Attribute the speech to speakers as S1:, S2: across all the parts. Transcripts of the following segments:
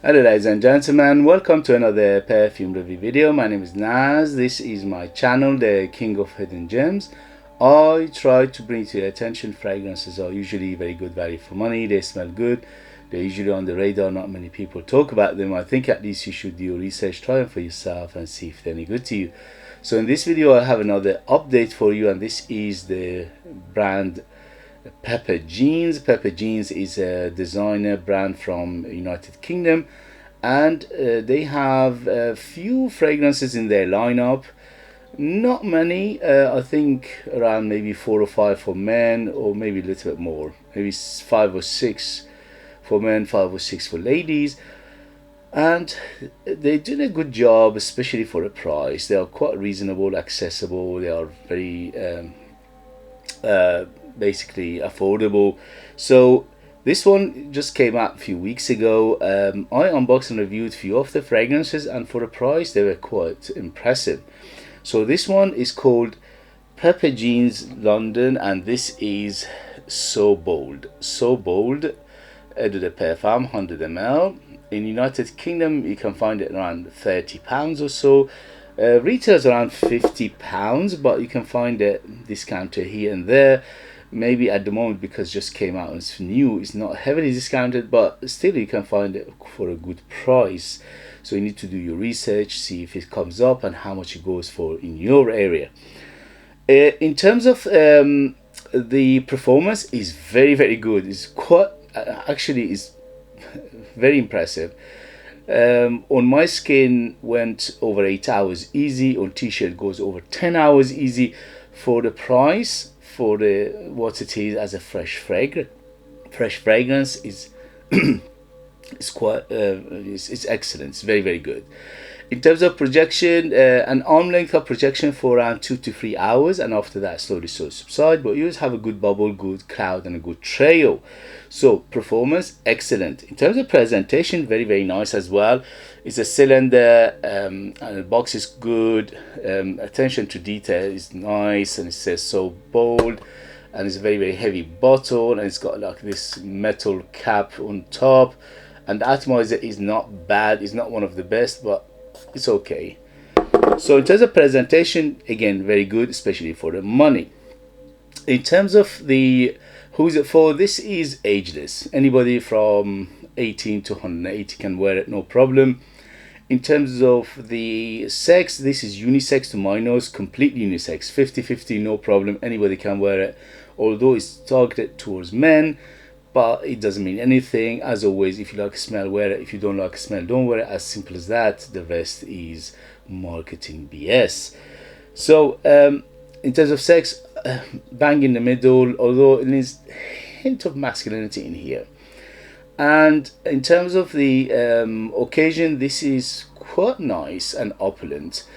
S1: Hello ladies and gentlemen, welcome to another perfume review video. My name is Naz. This is my channel, the King of Hidden Gems. I try to bring to your attention fragrances are usually very good value for money. They smell good. They're usually on the radar. Not many people talk about them. I think at least you should do your research, try them for yourself and see if they're any good to you. So in this video I have another update for you, and this is the brand Pepe Jeans. Pepe Jeans is a designer brand from United Kingdom, and they have a few fragrances in their lineup. Not many, I think around maybe 4 or 5 for men, or maybe a little bit more, maybe 5 or 6 for men, 5 or 6 for ladies. And they did a good job, especially for a price. They are quite reasonable, accessible. They are very basically affordable. So this one just came out a few weeks ago. I unboxed and reviewed a few of the fragrances, and for the price they were quite impressive. So this one is called Pepe Jeans London, and this is So Bold. So Bold, Eau de Parfum, 100 ml. In United Kingdom you can find it around £30 or so. Retails around £50, but you can find it discounted here and there. Maybe at the moment, because it just came out and it's new, it's not heavily discounted, but still you can find it for a good price. So you need to do your research, see if it comes up and how much it goes for in your area. In terms of the performance, is very good. It's quite actually is very impressive. On my skin went over 8 hours easy. On t-shirt goes over 10 hours easy. For the price, for the what it is as a fresh fragrance is it's quite it's excellent. It's very good. In terms of projection, an arm length of projection for around 2 to 3 hours, and after that slowly subside, but you always have a good bubble, good cloud and a good trail. So performance excellent. In terms of presentation, very nice as well. It's a cylinder, and the box is good. Attention to detail is nice, and it says So Bold, and it's a very heavy bottle, and it's got like this metal cap on top, and the atomizer is not bad. It's not one of the best, but it's okay. So in terms of presentation, again very good, especially for the money. In terms of the who's it for, this is ageless. Anybody from 18 to 180 can wear it, no problem. In terms of the sex, this is unisex to my nose, completely unisex, 50-50, no problem. Anybody can wear it, although it's targeted towards men, but it doesn't mean anything. As always, if you like a smell, wear it. If you don't like a smell, don't wear it. As simple as that. The rest is marketing BS. So in terms of sex, bang in the middle, although it needs a hint of masculinity in here. And in terms of the occasion, this is quite nice and opulent.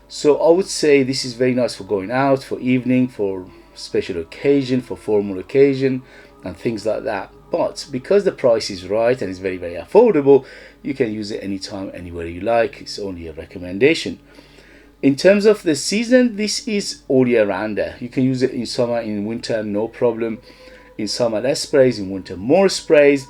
S1: So I would say this is very nice for going out, for evening, for special occasion, for formal occasion and things like that. But because the price is right and it's very affordable, you can use it anytime, anywhere you like. It's only a recommendation. In terms of the season, this is all year rounder. You can use it in summer, in winter, no problem. In summer less sprays, in winter more sprays.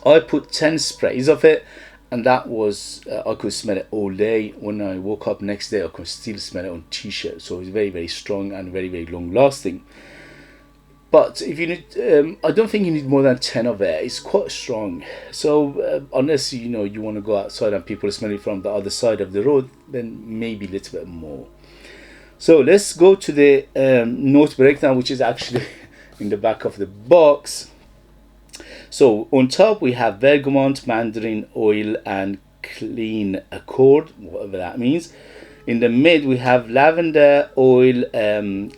S1: I put 10 sprays of it, and that was I could smell it all day. When I woke up next day, I could still smell it on t-shirt. So it's very strong and very long lasting. But if you need, I don't think you need more than 10 of it. It's quite strong. So unless you want to go outside and people smell it from the other side of the road, then maybe a little bit more. So let's go to the note breakdown, which is actually in the back of the box. So on top we have bergamot, mandarin oil and clean accord, whatever that means. In the mid we have lavender oil,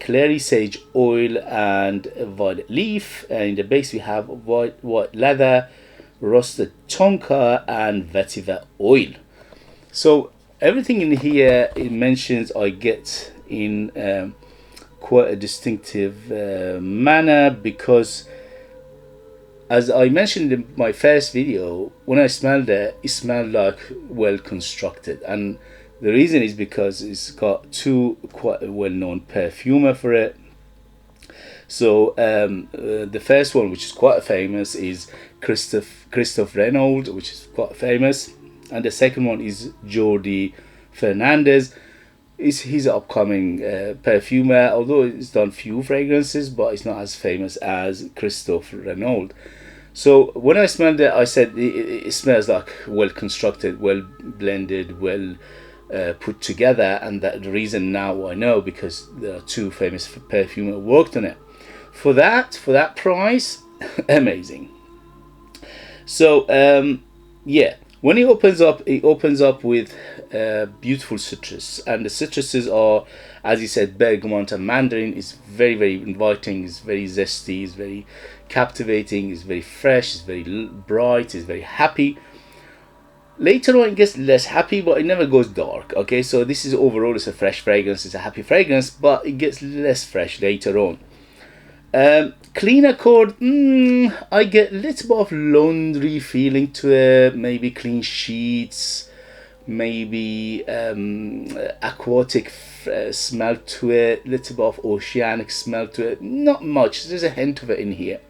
S1: clary sage oil and violet leaf. And in the base we have white leather, roasted tonka and vetiver oil. So everything in here it mentions I get in quite a distinctive manner, because as I mentioned in my first video, when I smelled it, it smelled like well constructed, and the reason is because it's got two quite well-known perfumer for it. So the first one, which is quite famous, is Christophe Renaud, which is quite famous, and the second one is Jordi Fernandez. He's an upcoming perfumer, although he's done few fragrances, but he's not as famous as Christophe Renaud. So when I smelled it, I said it smells like well constructed, well blended, well put together, and that the reason now I know, because there are two famous perfumers who worked on it. For that price, amazing. So yeah, when it opens up with beautiful citrus, and the citruses are, as you said, bergamot and mandarin. Is very, very inviting, is very zesty, is very captivating, is very fresh, is very bright, is very happy. Later on it gets less happy, but it never goes dark. Okay, so this is overall, it's a fresh fragrance, it's a happy fragrance, but it gets less fresh later on. Clean accord, I get a little bit of laundry feeling to it, maybe clean sheets, maybe aquatic smell to it, little bit of oceanic smell to it. Not much, there's a hint of it in here.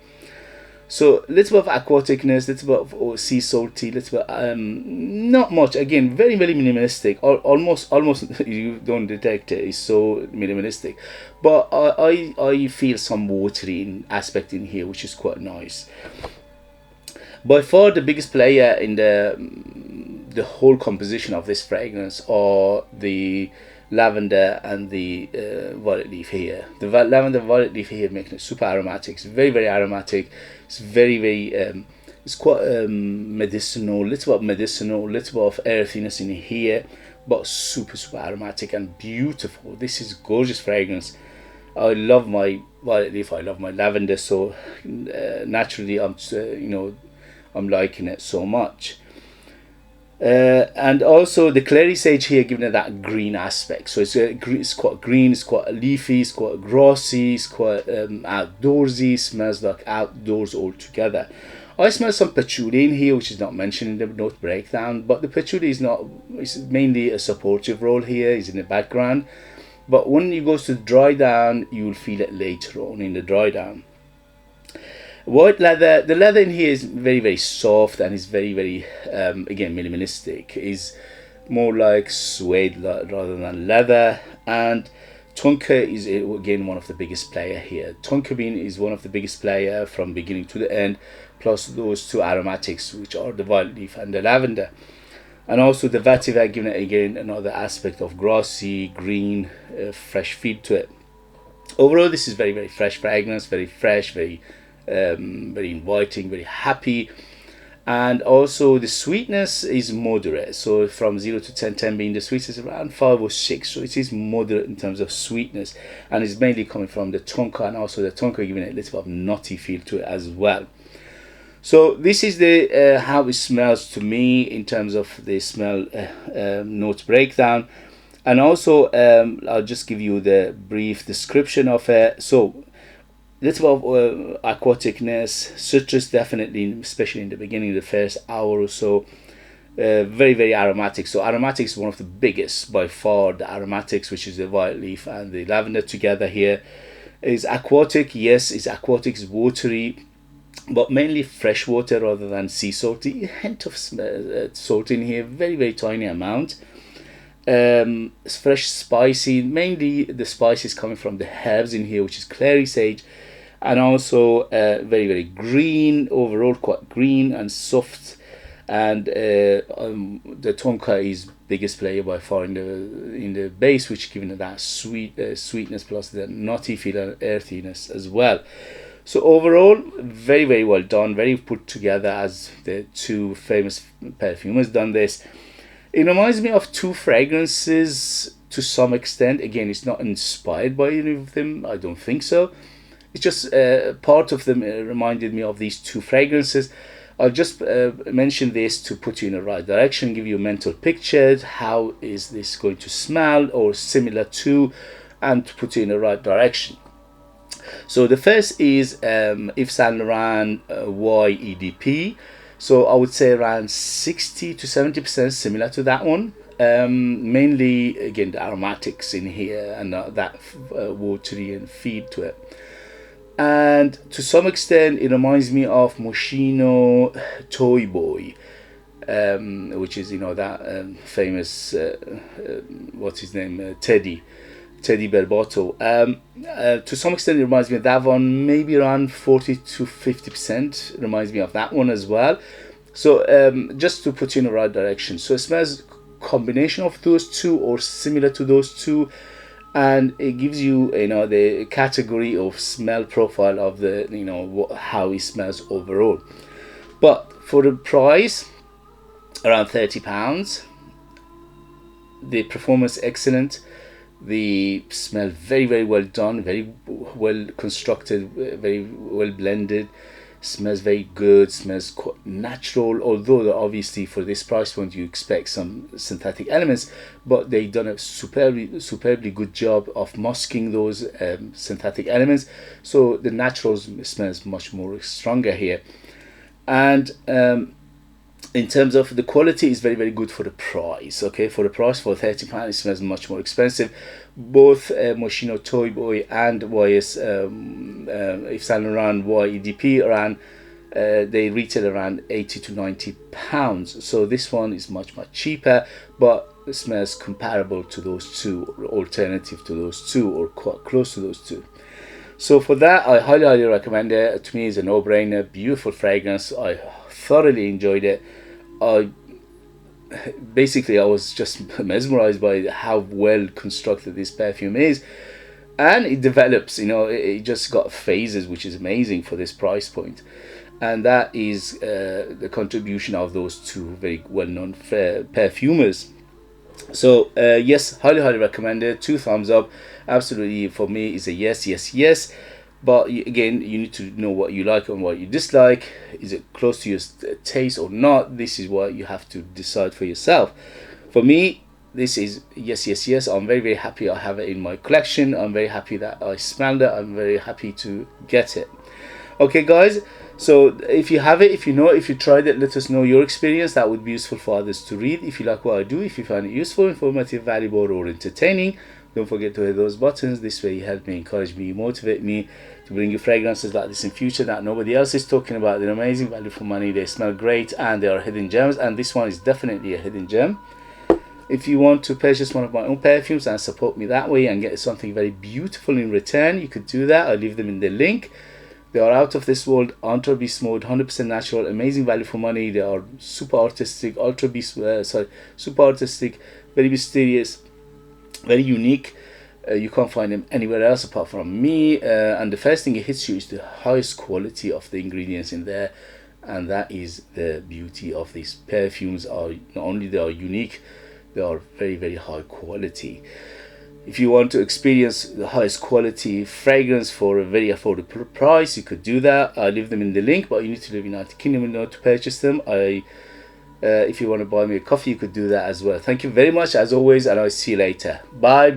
S1: So little bit of aquaticness, little bit of sea salty, little bit not much. Again, very, very minimalistic. Almost you don't detect it. It's so minimalistic, but I feel some watery aspect in here, which is quite nice. By far the biggest player in the whole composition of this fragrance are the lavender and the violet leaf here. The lavender violet leaf here making it super aromatic. It's very, very aromatic. It's very, very it's quite medicinal, little bit medicinal, little bit of earthiness in here, but super, super aromatic and beautiful. This is gorgeous fragrance. I love my violet leaf, I love my lavender, so naturally I'm liking it so much. And also the clary sage here giving it that green aspect. So it's quite green, it's quite leafy, it's quite grassy, it's quite outdoorsy, smells like outdoors altogether. I smell some patchouli in here, which is not mentioned in the note breakdown, but the patchouli it's mainly a supportive role here, it's in the background. But when it goes to dry down, you will feel it later on in the dry down. White leather, the leather in here is very, very soft and is very, very again minimalistic. Is more like suede rather than leather. And tonka is again one of the biggest player here. Tonka bean is one of the biggest player from beginning to the end, plus those two aromatics, which are the violet leaf and the lavender. And also the vetiver giving it again another aspect of grassy, green, fresh feel to it. Overall, this is very, very fresh fragrance, very fresh, very inviting, very happy. And also the sweetness is moderate, so from 0 to 10 being the sweetness is around 5 or 6, so it is moderate in terms of sweetness, and it's mainly coming from the tonka, and also the tonka giving it a little bit of nutty feel to it as well. So this is the how it smells to me in terms of the smell note breakdown. And also I'll just give you the brief description of it. So little bit of aquaticness, citrus definitely, especially in the beginning, the first hour or so. Very, very aromatic. So aromatics is one of the biggest by far. The aromatics, which is the violet leaf and the lavender together here, is aquatic. Yes, it's aquatic, it's watery, but mainly fresh water rather than sea salty. A hint of salt in here, very, very tiny amount. It's fresh, spicy. Mainly the spices coming from the herbs in here, which is clary sage, and also very, very green. Overall, quite green and soft. And the tonka is biggest player by far in the base, which giving it that sweetness plus the nutty feel and earthiness as well. So overall, very, very well done, very put together, as the two famous perfumers done this. It reminds me of two fragrances to some extent. Again, it's not inspired by any of them, I don't think so. It's just part of them reminded me of these two fragrances. I'll just mention this to put you in the right direction, give you a mental picture, how is this going to smell or similar to, and to put you in the right direction. So the first is Yves Saint Laurent Y EDP. So I would say around 60 to 70% similar to that one. Mainly, again, the aromatics in here and that watery and feel to it. And to some extent it reminds me of Moschino Toy Boy, which is, you know, that famous what's his name, Teddy Berbotto. To some extent it reminds me of that one, maybe around 40 to 50% reminds me of that one as well. So just to put you in the right direction, so it smells combination of those two or similar to those two, and it gives you, you know, the category of smell profile of the, you know, how it smells overall. But for the price, around £30, the performance excellent, the smell very well done, very well constructed, very well blended, smells very good, smells quite natural, although obviously for this price point you expect some synthetic elements, but they've done a superbly good job of masking those synthetic elements, so the natural smells much more stronger here. And in terms of the quality, is very good for the price. Okay, for the price, for £30, it smells much more expensive. Both Moschino Toy Boy and YS Yves Saint Laurent EDP around they retail around £80 to £90. So this one is much cheaper, but it smells comparable to those two, or alternative to those two, or quite close to those two. So for that, I highly recommend it. To me, it's a no-brainer. Beautiful fragrance. I thoroughly enjoyed it. I was just mesmerized by how well constructed this perfume is, and it develops, you know, it just got phases, which is amazing for this price point. And that is the contribution of those two very well-known perfumers. So yes, highly recommend it. 2 thumbs up. Absolutely, for me, is a yes. But again, you need to know what you like and what you dislike. Is it close to your taste or not? This is what you have to decide for yourself. For me, this is yes. I'm very happy I have it in my collection. I'm very happy that I smelled it. I'm very happy to get it. Okay guys, so if you have it, if you know it, if you tried it, let us know your experience. That would be useful for others to read. If you like what I do, if you find it useful, informative, valuable, or entertaining, don't forget to hit those buttons. This way you help me, encourage me, motivate me to bring you fragrances like this in future that nobody else is talking about. They're amazing, value for money, they smell great, and they are hidden gems, and this one is definitely a hidden gem. If you want to purchase one of my own perfumes and support me that way and get something very beautiful in return, you could do that. I'll leave them in the link. They are out of this world, ultra beast mode, 100% natural, amazing value for money. They are super artistic, super artistic, very mysterious, very unique. You can't find them anywhere else apart from me. And the first thing it hits you is the highest quality of the ingredients in there, and that is the beauty of these perfumes. Are not only they are unique, they are very high quality. If you want to experience the highest quality fragrance for a very affordable price, you could do that. I'll leave them in the link, but you need to live in the United Kingdom in order to purchase them. If you want to buy me a coffee, you could do that as well. Thank you very much as always, and I'll see you later. Bye.